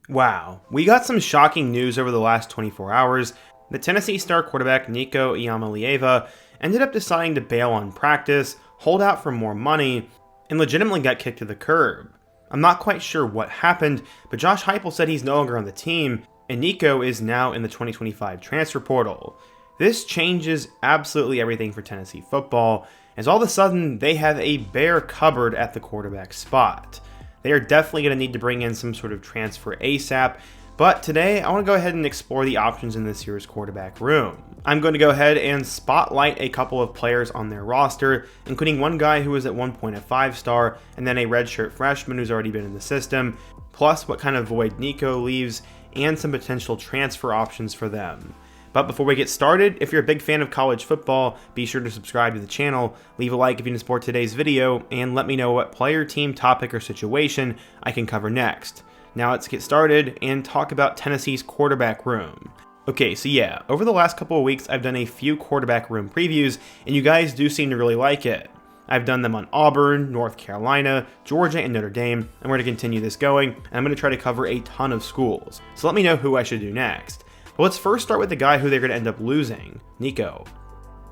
Wow, we got some shocking news over the last 24 hours. The Tennessee star quarterback Nico Iamaleava ended up deciding to bail on practice, hold out for more money, and legitimately got kicked to the curb. I'm not quite sure what happened, but Josh Heupel said he's no longer on the team, and Nico is now in the 2025 transfer portal. This changes absolutely everything for Tennessee football, as all of a sudden they have a bare cupboard at the quarterback spot. They are definitely going to need to bring in some sort of transfer ASAP, but today I want to go ahead and explore the options in this year's quarterback room. I'm going to go ahead and spotlight a couple of players on their roster, including one guy who was at one point a 5-star, and then a redshirt freshman who's already been in the system, plus what kind of void Nico leaves, and some potential transfer options for them. But before we get started, if you're a big fan of college football, be sure to subscribe to the channel, leave a like if you support today's video, and let me know what player, team, topic, or situation I can cover next. Now let's get started and talk about Tennessee's quarterback room. Okay, so yeah, over the last couple of weeks I've done a few quarterback room previews, and you guys do seem to really like it. I've done them on Auburn, North Carolina, Georgia, and Notre Dame, and we're going to continue this going, and I'm going to try to cover a ton of schools. So let me know who I should do next. But let's first start with the guy who they're going to end up losing, Nico.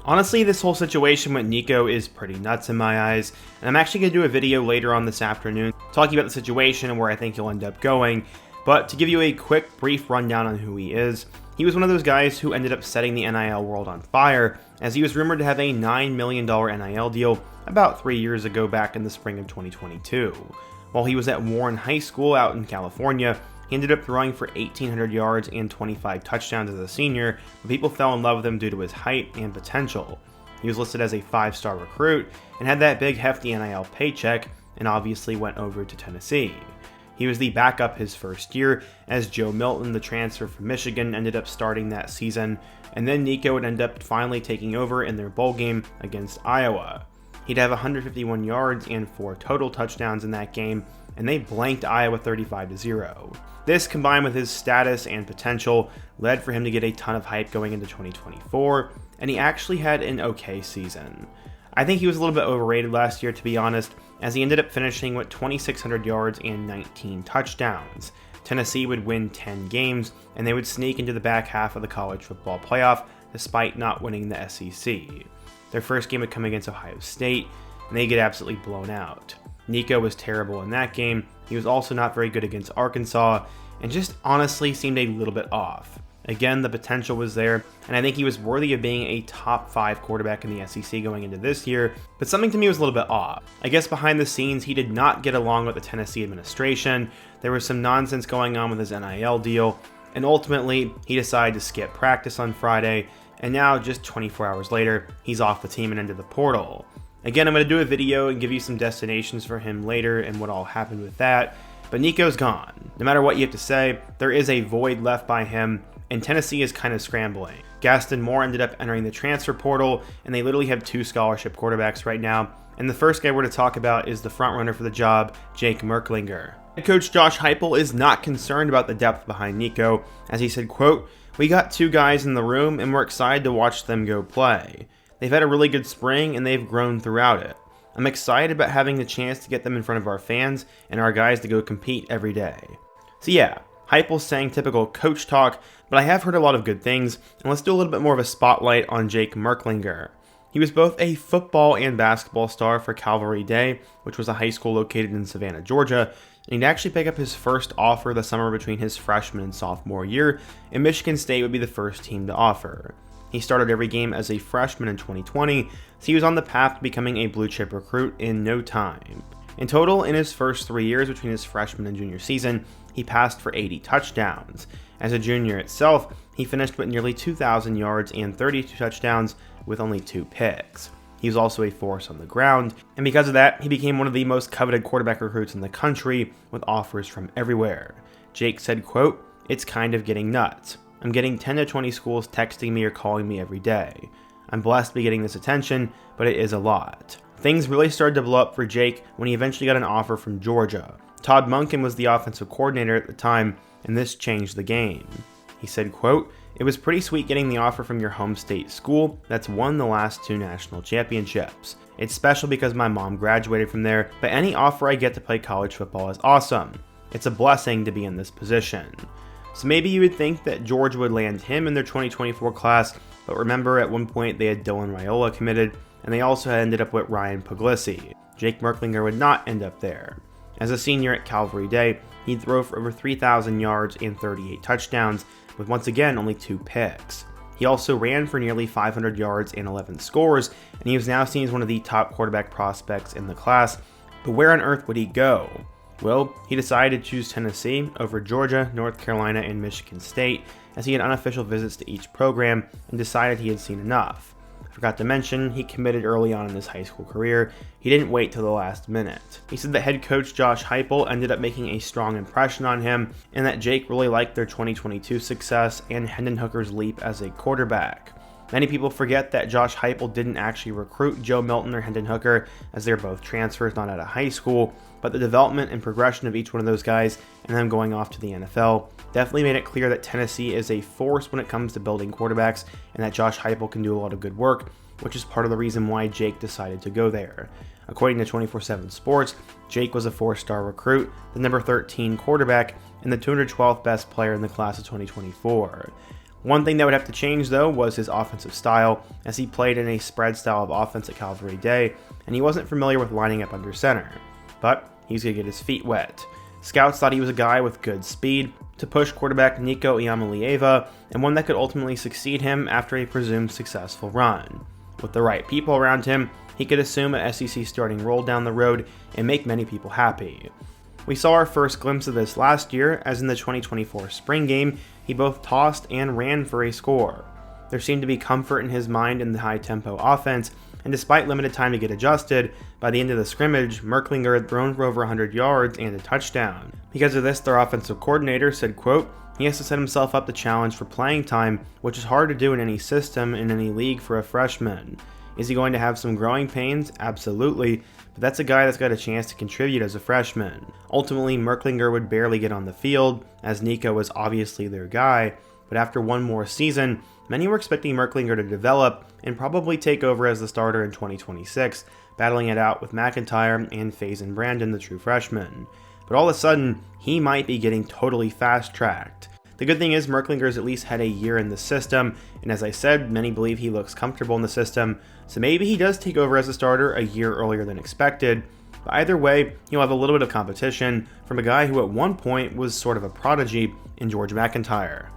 Honestly, this whole situation with Nico is pretty nuts in my eyes, and I'm actually going to do a video later on this afternoon talking about the situation and where I think he'll end up going. But to give you a quick, brief rundown on who he is, he was one of those guys who ended up setting the NIL world on fire, as he was rumored to have a $9 million NIL deal about 3 years ago back in the spring of 2022. While he was at Warren High School out in California, he ended up throwing for 1,800 yards and 25 touchdowns as a senior, but people fell in love with him due to his height and potential. He was listed as a 5-star recruit and had that big hefty NIL paycheck, and obviously went over to Tennessee. He was the backup his first year, as Joe Milton, the transfer from Michigan, ended up starting that season, and then Nico would end up finally taking over in their bowl game against Iowa. He'd have 151 yards and 4 total touchdowns in that game, and they blanked Iowa 35-0. This, combined with his status and potential, led for him to get a ton of hype going into 2024, and he actually had an okay season. I think he was a little bit overrated last year, to be honest, as he ended up finishing with 2,600 yards and 19 touchdowns. Tennessee would win 10 games, and they would sneak into the back half of the college football playoff, despite not winning the SEC. Their first game would come against Ohio State, and they get absolutely blown out. Nico was terrible in that game. He was also not very good against Arkansas, and just honestly seemed a little bit off. Again, the potential was there, and I think he was worthy of being a top 5 quarterback in the SEC going into this year, but something to me was a little bit off. I guess behind the scenes, he did not get along with the Tennessee administration. There was some nonsense going on with his NIL deal, and ultimately, he decided to skip practice on Friday, and now, just 24 hours later, he's off the team and into the portal. Again, I'm going to do a video and give you some destinations for him later and what all happened with that, but Nico's gone. No matter what you have to say, there is a void left by him, and Tennessee is kind of scrambling. Gaston Moore ended up entering the transfer portal, and they literally have 2 scholarship quarterbacks right now, and the first guy we're going to talk about is the frontrunner for the job, Jake Merklinger. Head coach Josh Heupel is not concerned about the depth behind Nico, as he said, quote, "We got 2 guys in the room, and we're excited to watch them go play. They've had a really good spring, and they've grown throughout it. I'm excited about having the chance to get them in front of our fans and our guys to go compete every day." So yeah, Heupel's saying typical coach talk, but I have heard a lot of good things, and let's do a little bit more of a spotlight on Jake Merklinger. He was both a football and basketball star for Calvary Day, which was a high school located in Savannah, Georgia, and he'd actually pick up his first offer the summer between his freshman and sophomore year, and Michigan State would be the first team to offer. He started every game as a freshman in 2020, so he was on the path to becoming a blue-chip recruit in no time. In total, in his first 3 years between his freshman and junior season, he passed for 80 touchdowns. As a junior itself, he finished with nearly 2,000 yards and 32 touchdowns with only 2 picks. He was also a force on the ground, and because of that, he became one of the most coveted quarterback recruits in the country, with offers from everywhere. Jake said, quote, "It's kind of getting nuts. I'm getting 10 to 20 schools texting me or calling me every day. I'm blessed to be getting this attention, but it is a lot." Things really started to blow up for Jake when he eventually got an offer from Georgia. Todd Monken was the offensive coordinator at the time, and this changed the game. He said, quote, "It was pretty sweet getting the offer from your home state school that's won the last 2 national championships. It's special because my mom graduated from there, but any offer I get to play college football is awesome. It's a blessing to be in this position. So maybe you would think that George would land him in their 2024 class, but remember at one point they had Dylan Raiola committed, and they also had ended up with Ryan Puglisi. Jake Merklinger would not end up there. As a senior at Calvary Day, he'd throw for over 3,000 yards and 38 touchdowns, with once again only 2 picks. He also ran for nearly 500 yards and 11 scores, and he was now seen as one of the top quarterback prospects in the class. But where on earth would he go? Well, he decided to choose Tennessee over Georgia, North Carolina, and Michigan State, as he had unofficial visits to each program and decided he had seen enough. I forgot to mention, he committed early on in his high school career. He didn't wait till the last minute. He said that head coach Josh Heupel ended up making a strong impression on him, and that Jake really liked their 2022 success and Hendon Hooker's leap as a quarterback. Many people forget that Josh Heupel didn't actually recruit Joe Milton or Hendon Hooker, as they're both transfers not out of high school, but the development and progression of each one of those guys and them going off to the NFL definitely made it clear that Tennessee is a force when it comes to building quarterbacks, and that Josh Heupel can do a lot of good work, which is part of the reason why Jake decided to go there. According to 24/7 Sports, Jake was a 4-star recruit, the number 13 quarterback, and the 212th best player in the class of 2024. One thing that would have to change, though, was his offensive style, as he played in a spread style of offense at Calvary Day, and he wasn't familiar with lining up under center. But he's going to get his feet wet. Scouts thought he was a guy with good speed to push quarterback Nico Iamaleava, and one that could ultimately succeed him after a presumed successful run. With the right people around him, he could assume an SEC starting role down the road and make many people happy. We saw our first glimpse of this last year, as in the 2024 spring game, he both tossed and ran for a score. There seemed to be comfort in his mind in the high-tempo offense, and despite limited time to get adjusted, by the end of the scrimmage, Merklinger had thrown for over 100 yards and a touchdown. Because of this, their offensive coordinator said, quote, "He has to set himself up the challenge for playing time, which is hard to do in any system, in any league for a freshman. Is he going to have some growing pains? Absolutely, but that's a guy that's got a chance to contribute as a freshman." Ultimately, Merklinger would barely get on the field, as Nico was obviously their guy, but after one more season, many were expecting Merklinger to develop and probably take over as the starter in 2026, battling it out with McIntyre and Faison Brandon, the true freshman. But all of a sudden, he might be getting totally fast-tracked. The good thing is Merklinger's at least had a year in the system, and as I said, many believe he looks comfortable in the system, so maybe he does take over as a starter a year earlier than expected. But either way, he'll have a little bit of competition from a guy who at one point was sort of a prodigy in George McIntyre.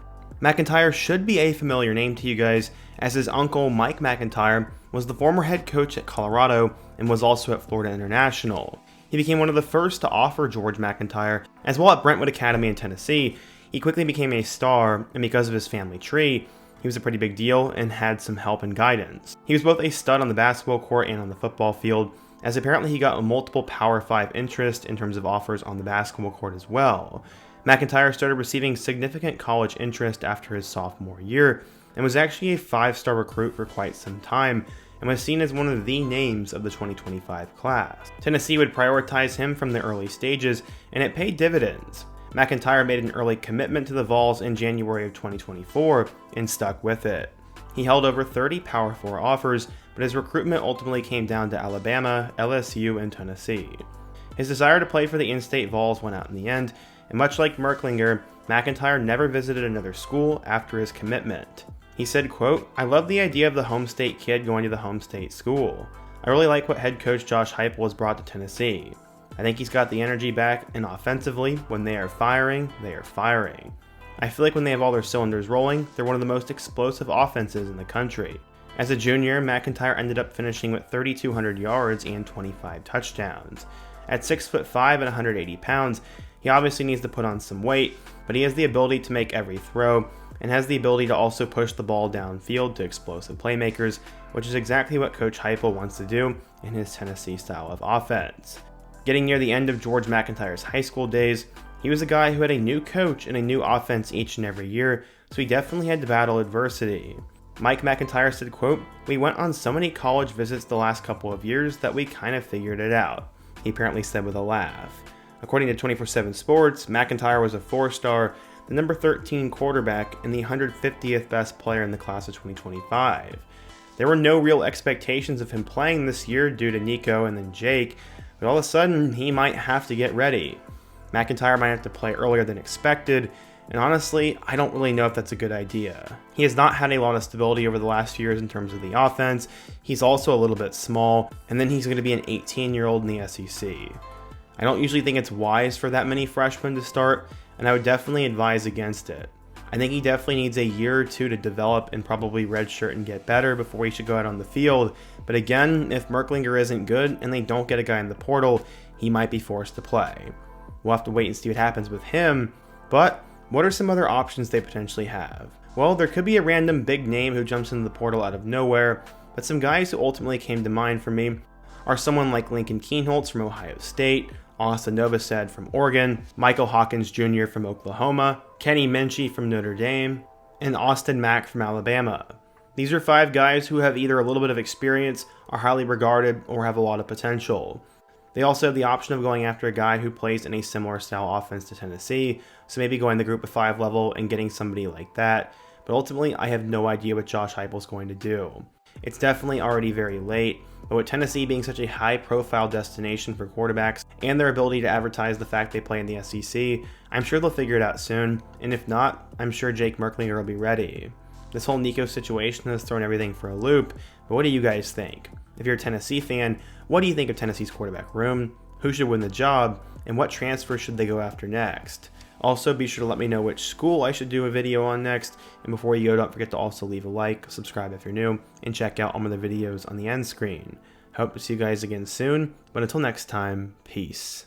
McIntyre should be a familiar name to you guys, as his uncle Mike McIntyre was the former head coach at Colorado and was also at Florida International. He became one of the first to offer George McIntyre, as well at Brentwood Academy in Tennessee. He quickly became a star, and because of his family tree, he was a pretty big deal and had some help and guidance. He was both a stud on the basketball court and on the football field, as apparently he got a multiple Power 5 interest in terms of offers on the basketball court as well. McIntyre started receiving significant college interest after his sophomore year, and was actually a 5-star recruit for quite some time, and was seen as one of the names of the 2025 class. Tennessee would prioritize him from the early stages, and it paid dividends. McIntyre made an early commitment to the Vols in January of 2024 and stuck with it. He held over 30 Power 4 offers, but his recruitment ultimately came down to Alabama, LSU, and Tennessee. His desire to play for the in-state Vols went out in the end, and much like Merklinger, McIntyre never visited another school after his commitment. He said, quote, "I love the idea of the home state kid going to the home state school. I really like what head coach Josh Heupel has brought to Tennessee. I think he's got the energy back, and offensively, when they are firing, they are firing. I feel like when they have all their cylinders rolling, they're one of the most explosive offenses in the country." As a junior, McIntyre ended up finishing with 3,200 yards and 25 touchdowns. At 6'5" and 180 pounds, he obviously needs to put on some weight, but he has the ability to make every throw, and has the ability to also push the ball downfield to explosive playmakers, which is exactly what Coach Heupel wants to do in his Tennessee style of offense. Getting near the end of George McIntyre's high school days, he was a guy who had a new coach and a new offense each and every year, so he definitely had to battle adversity. Mike McIntyre said, quote, "We went on so many college visits the last couple of years that we kind of figured it out," he apparently said with a laugh. According to 24/7 Sports, McIntyre was a 4-star, the number 13 quarterback, and the 150th best player in the class of 2025. There were no real expectations of him playing this year due to Nico and then Jake, but all of a sudden, he might have to get ready. McIntyre might have to play earlier than expected, and honestly, I don't really know if that's a good idea. He has not had a lot of stability over the last few years in terms of the offense. He's also a little bit small, and then he's going to be an 18-year-old in the SEC. I don't usually think it's wise for that many freshmen to start, and I would definitely advise against it. I think he definitely needs a year or two to develop and probably redshirt and get better before he should go out on the field. But again, if Merklinger isn't good and they don't get a guy in the portal, he might be forced to play. We'll have to wait and see what happens with him, but what are some other options they potentially have? Well, there could be a random big name who jumps into the portal out of nowhere, but some guys who ultimately came to mind for me are someone like Lincoln Kienholz from Ohio State, Austin Novosad from Oregon, Michael Hawkins Jr. from Oklahoma, Kenny Minchie from Notre Dame, and Austin Mack from Alabama. These are 5 guys who have either a little bit of experience, are highly regarded, or have a lot of potential. They also have the option of going after a guy who plays in a similar style offense to Tennessee, so maybe going the group of 5 level and getting somebody like that, but ultimately I have no idea what Josh Heupel's going to do. It's definitely already very late, but with Tennessee being such a high-profile destination for quarterbacks and their ability to advertise the fact they play in the SEC, I'm sure they'll figure it out soon, and if not, I'm sure Jake Merklinger will be ready. This whole Nico situation has thrown everything for a loop, but what do you guys think? If you're a Tennessee fan, what do you think of Tennessee's quarterback room? Who should win the job? And what transfer should they go after next? Also, be sure to let me know which school I should do a video on next. And before you go, don't forget to also leave a like, subscribe if you're new, and check out all my other videos on the end screen. Hope to see you guys again soon, but until next time, peace.